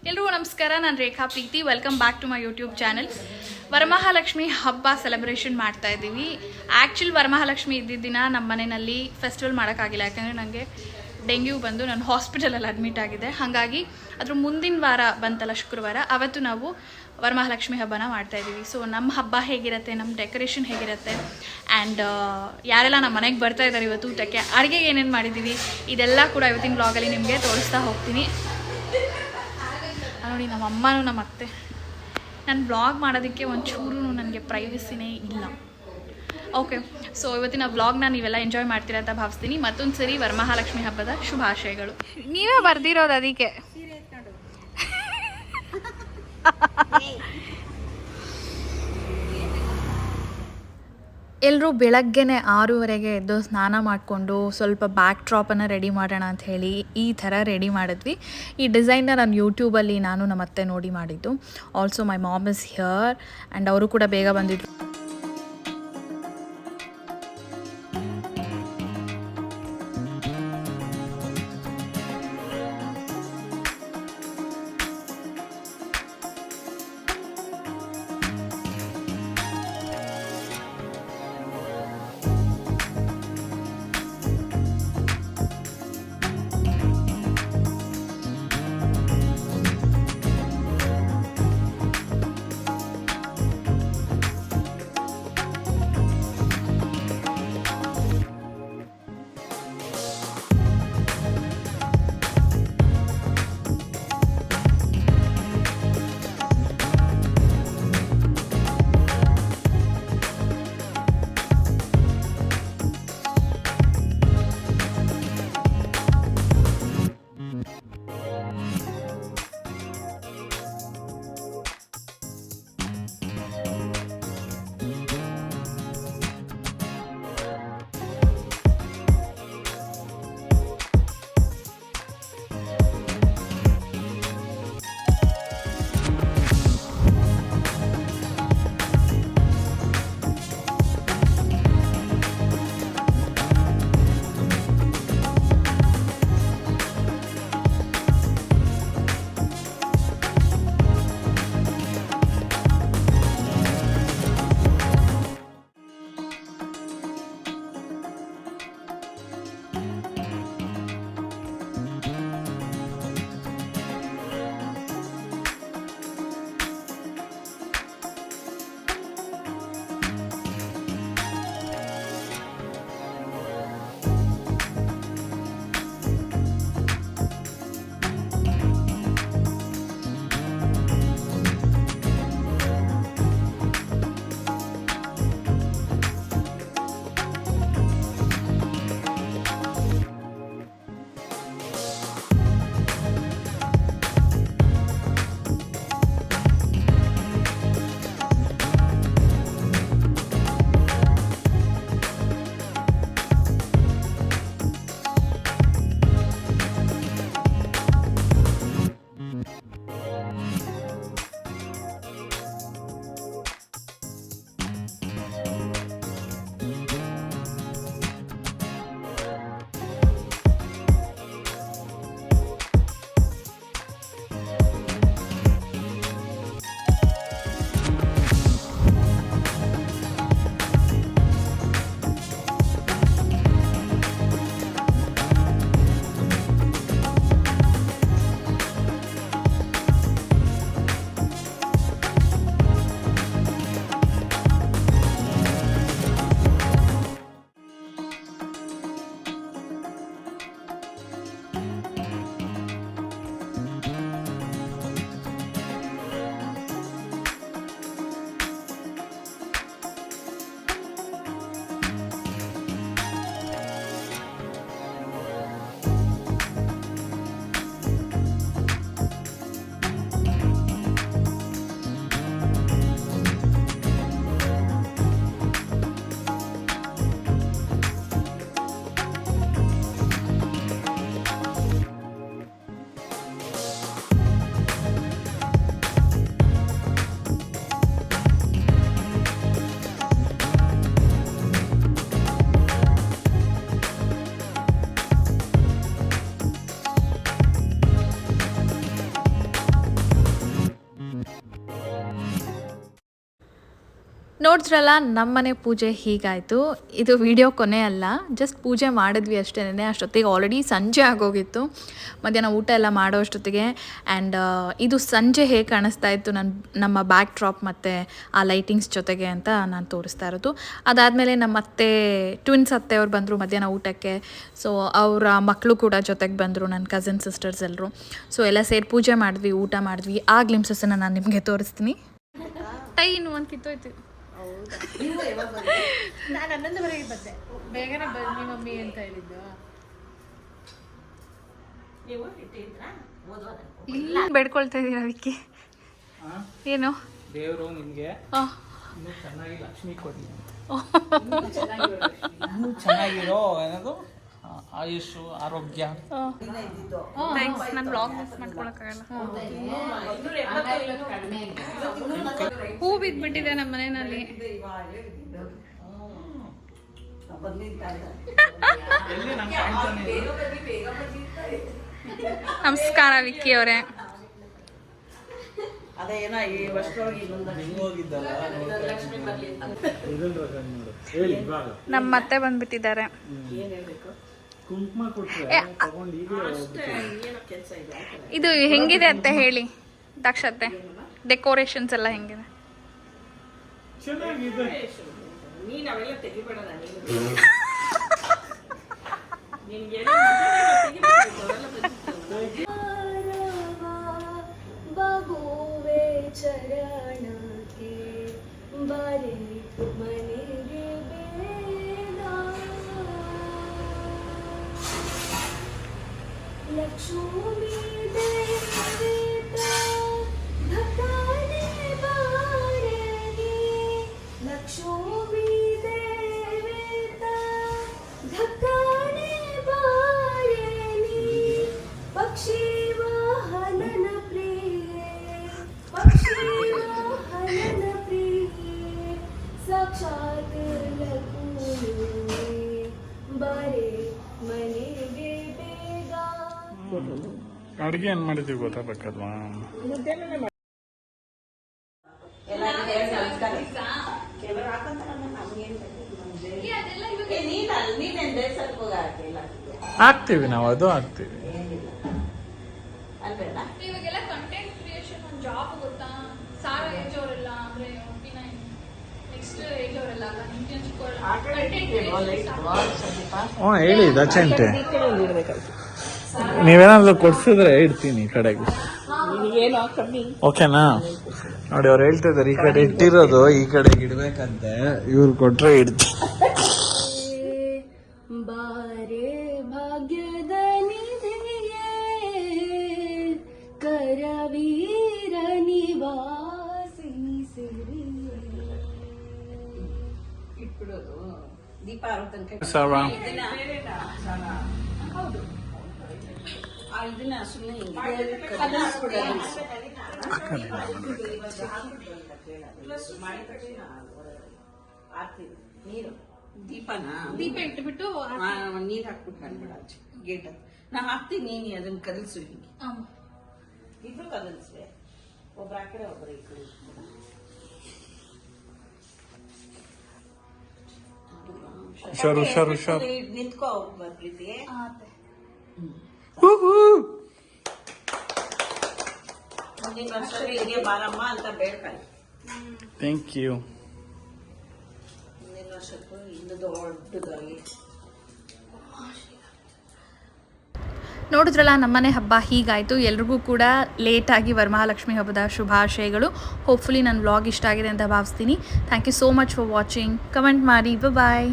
ಎಲ್ರಿಗೂ ನಮಸ್ಕಾರ. ನಾನು Rekha Preethi. Welcome back to my YouTube channel. Varamahalakshmi ಹಬ್ಬ ಸೆಲೆಬ್ರೇಷನ್ ಮಾಡ್ತಾ ಇದ್ದೀವಿ. ಆ್ಯಕ್ಚುಲಿ ವರಮಹಾಲಕ್ಷ್ಮಿ ಇದ್ದಿದ್ದ ದಿನ ನಮ್ಮ ಮನೆಯಲ್ಲಿ ಫೆಸ್ಟಿವಲ್ ಮಾಡೋಕ್ಕಾಗಿಲ್ಲ, ಯಾಕಂದರೆ ನನಗೆ ಡೆಂಗ್ಯೂ ಬಂದು ನಾನು ಹಾಸ್ಪಿಟಲಲ್ಲಿ ಅಡ್ಮಿಟ್ ಆಗಿದೆ. ಹಾಗಾಗಿ ಅದ್ರ ಮುಂದಿನ ವಾರ ಬಂತಲ್ಲ ಶುಕ್ರವಾರ, ಅವತ್ತು ನಾವು ವರಮಹಾಲಕ್ಷ್ಮಿ ಹಬ್ಬನ ಮಾಡ್ತಾಯಿದ್ದೀವಿ. ಸೊ ನಮ್ಮ ಹಬ್ಬ ಹೇಗಿರುತ್ತೆ, ನಮ್ಮ ಡೆಕೋರೇಷನ್ ಹೇಗಿರುತ್ತೆ, ಆ್ಯಂಡ್ ಯಾರೆಲ್ಲ ನಮ್ಮ ಮನೆಗೆ ಬರ್ತಾ ಇದ್ದಾರೆ ಇವತ್ತು ಊಟಕ್ಕೆ, ಅಡುಗೆಗೆ ಏನೇನು ಮಾಡಿದ್ದೀವಿ, ಇದೆಲ್ಲ ಕೂಡ ಇವತ್ತಿನ ವ್ಲಾಗಲ್ಲಿ ನಿಮಗೆ ತೋರಿಸ್ತಾ ಹೋಗ್ತೀನಿ. ನೋಡಿ, ನಮ್ಮ ಅಮ್ಮನೂ ನಮ್ಮ ಅತ್ತೆ. ನಾನು ವ್ಲಾಗ್ ಮಾಡೋದಕ್ಕೆ ಒಂಚೂರು ನನಗೆ ಪ್ರೈವಸಿನೇ ಇಲ್ಲ. ಓಕೆ, ಸೊ ಇವತ್ತಿನ ವ್ಲಾಗ್ನ ನೀವೆಲ್ಲ ಎಂಜಾಯ್ ಮಾಡ್ತೀರಾ ಅಂತ ಭಾವಿಸ್ತೀನಿ. ಮತ್ತೊಂದು ಸರಿ ವರಮಹಾಲಕ್ಷ್ಮಿ ಹಬ್ಬದ ಶುಭಾಶಯಗಳು. ನೀವೇ ಬರ್ದಿರೋದು ಅದಕ್ಕೆ. ಎಲ್ಲರೂ ಬೆಳಗ್ಗೆನೆ 6:30 ಎದ್ದು ಸ್ನಾನ ಮಾಡಿಕೊಂಡು ಸ್ವಲ್ಪ ಬ್ಯಾಕ್ ಡ್ರಾಪನ್ನು ರೆಡಿ ಮಾಡೋಣ ಅಂತ ಹೇಳಿ ಈ ಥರ ರೆಡಿ ಮಾಡಿದ್ವಿ. ಈ ಡಿಸೈನ್ನ ನಾನು ಯೂಟ್ಯೂಬಲ್ಲಿ ನಮ್ಮ ಅತ್ತೆ ನೋಡಿ ಮಾಡಿದ್ದು. Also my mom is here and ಅವರು ಕೂಡ ಬೇಗ ಬಂದಿದ್ರು. ನೋಡಿದ್ರಲ್ಲ ನಮ್ಮನೆ ಪೂಜೆ ಹೀಗಾಯಿತು. ಇದು ವಿಡಿಯೋ ಕೊನೆ ಅಲ್ಲ, ಜಸ್ಟ್ ಪೂಜೆ ಮಾಡಿದ್ವಿ ಅಷ್ಟೇ. ಅಷ್ಟೊತ್ತಿಗೆ ಆಲ್ರೆಡಿ ಸಂಜೆ ಆಗೋಗಿತ್ತು, ಮಧ್ಯಾಹ್ನ ಊಟ ಎಲ್ಲ ಮಾಡೋ ಅಷ್ಟೊತ್ತಿಗೆ. ಆ್ಯಂಡ್ ಇದು ಸಂಜೆ ಹೇಗೆ ಕಾಣಿಸ್ತಾ ಇತ್ತು ನಮ್ಮ ಬ್ಯಾಕ್ ಡ್ರಾಪ್ ಮತ್ತು ಆ ಲೈಟಿಂಗ್ಸ್ ಜೊತೆಗೆ ಅಂತ ನಾನು ತೋರಿಸ್ತಾ ಇರೋದು. ಅದಾದಮೇಲೆ ನಮ್ಮ ಅತ್ತೆ ಟ್ವಿನ್ಸ್ ಅತ್ತೆಯವ್ರು ಬಂದರು ಮಧ್ಯಾಹ್ನ ಊಟಕ್ಕೆ. ಸೊ ಅವರ ಮಕ್ಕಳು ಕೂಡ ಜೊತೆಗೆ ಬಂದರು, ನನ್ನ ಕಸಿನ್ ಸಿಸ್ಟರ್ಸ್ ಎಲ್ಲರೂ. ಸೊ ಎಲ್ಲ ಸೇರಿ ಪೂಜೆ ಮಾಡಿದ್ವಿ, ಊಟ ಮಾಡಿದ್ವಿ. ಆ ಗ್ಲಿಮ್ಸಸ್ಸನ್ನು ನಾನು ನಿಮಗೆ ತೋರಿಸ್ತೀನಿ. ಟೈನು ಒಂದು ಕಿತ್ತೋಯ್ತು. ನಾನು 11:30 ಬಂದೆ, ಬೇಗನೆ ಬನ್ನಿ ಮಮ್ಮಿ ಅಂತ ಹೇಳಿದ್ದು. ಇಲ್ಲ ಬೇಡ್ಕೊಳ್ತಾ ಇದ್ದೀರಾ ವಿಕ್ಕಿ? ಏನು ದೇವರು ನಿಮಗೆ ಚೆನ್ನಾಗಿ ಲಕ್ಷ್ಮಿ ಕೊಡಲಿ, ಚೆನ್ನಾಗಿರೋ ಏನದು ಆಯುಷು ಆರೋಗ್ಯ. ಥ್ಯಾಂಕ್ಸ್. ನಾನು ಬ್ಲಾಗ್ ಮಿಸ್ ಮಾಡ್ಕೊಳಕ್ಕಾಗಲ್ಲ. ಹೂ ಬಿದ್ದುಬಿಟ್ಟಿದೆ ನಮ್ಮ ಮನೆಯಲ್ಲಿ. ನಮಸ್ಕಾರ ವಿಕ್ಕಿ ಅವರೇ. ನಮ್ಮ ಮತ್ತೆ ಬಂದ್ಬಿಟ್ಟಿದ್ದಾರೆ. ಇದು ಹೆಂಗಿದೆ ಅಂತ ಹೇಳಿ ದಕ್ಷತೆ, ಡೆಕೋರೇಷನ್ಸ್ ಎಲ್ಲ ಹೆಂಗಿದೆ? ಬಗುವೆ ಚರಣಕ್ಕೆ ಬರೆ ಮನೆಗೆ ಬೇಡ ಲಕ್ಷ್ಮೀ ದೇವಿತ ಧಕಾನೆ ಬಾರನೆ ಲಕ್ಷ್ಮೀ ದೇವಿತ ಧಕಾನೆ ಬಾರನೆ ಪಕ್ಷಿ ವಾಹನನ ಪ್ರಿಯೆ ಪಕ್ಷಿ ವಾಹನನ ಪ್ರಿಯೆ ಸಾಕ್ಷಾತ್ ಲಘುವೆ ಬರೆ ಮನೆಗೆ ಬೇಗ. ಅಡುಗೆ ಏನು ಮಾಡಿದ್ದೀವಿ ಗೊತ್ತಾಗಬೇಕಲ್ವಾ? ಹಾಕ್ತೀವಿ ನಾವು, ಅದು ಹಾಕ್ತೀವಿ. ಇವಾಗೆಲ್ಲ ಕಂಟೆಂಟ್ ಕ್ರಿಯೇಷನ್ ಒಂದು ಜಾಬ್ ಗೊತ್ತಾ? ಸಾರಾ ಏಜ್ ಅವರೆಲ್ಲ ಅಂದ್ರೆ ನೆಕ್ಸ್ಟ್ ಏಜ್ ಅವರೆಲ್ಲ ಹ್ಞೂ ಹೇಳಿ ದಚಂಟೆ, ನೀವೇನಾದ್ರು ಕೊಡ್ಸಿದ್ರೆ ಇಡ್ತೀನಿ ಈ ಕಡೆಗೆ, ಓಕೆನಾ? ನೋಡಿ ಅವ್ರು ಹೇಳ್ತಾ ಇದಾರೆ ಈ ಕಡೆ ಇಟ್ಟಿರೋದು ಈ ಕಡೆಗೆ ಇಡ್ಬೇಕಂತೆ, ಇವ್ರು ಕೊಟ್ರೆ ಇಡ್ತೀನಿ. ಬಾರೆ ಭಾಗ್ಯದ ನಿಧಿಯೇ ಕರವೀರ ನಿವಾಸಿನಿ ಸಿರಿಯೇ. ಇಟ್ಬಿಡೋದು ದೀಪ ಹೌದು. ಇದನ್ನ ನೀರು ದೀಪ ಇಟ್ಬಿಟ್ಟು ನೀರ್ ಹಾಕ್ಬಿಟ್ಟು ಕಾಣ್ಬೇಡ ಗೇಟ್ ನಾ ಹಾಕ್ತೀನಿ, ನೀನು ಅದನ್ನ ಕದಲ್ಸು, ಹಿಂಗೆ ಇಬ್ರು ಕದಲ್ಸ್ರೆ, ಒಬ್ರ ಆ ಕಡೆ ಒಬ್ರು ಈ ಕಡೆ. ಹುಷಾರು ಹುಷಾರು ಹುಷಾರು. ನಿಂತ್ಕೋ ಪ್ರೀತಿ. ಮುಂದಿನ ವರ್ಷ ಹಿರಿಯ ಬಾರಮ್ಮ ಅಂತ ಬೇಡ್ಕೊಳ್ಳಿ. Thank you. ಮುಂದಿನ ವರ್ಷಕ್ಕೂ ಇನ್ನು ದೊಡ್ಡದಾಗಿ. ನೋಡಿದ್ರಲ್ಲ ನಮ್ಮನೆ ಹಬ್ಬ ಹೀಗಾಯಿತು. ಎಲ್ರಿಗೂ ಕೂಡ ಲೇಟಾಗಿ ವರಮಹಾಲಕ್ಷ್ಮಿ ಹಬ್ಬದ ಶುಭಾಶಯಗಳು. ಹೋಪ್ಫುಲಿ ನನ್ನ ವ್ಲಾಗ್ ಇಷ್ಟ ಆಗಿದೆ ಅಂತ ಭಾವಿಸ್ತೀನಿ. Thank you so much for watching. Comment ಮಾಡಿ. ಬಾಯ್.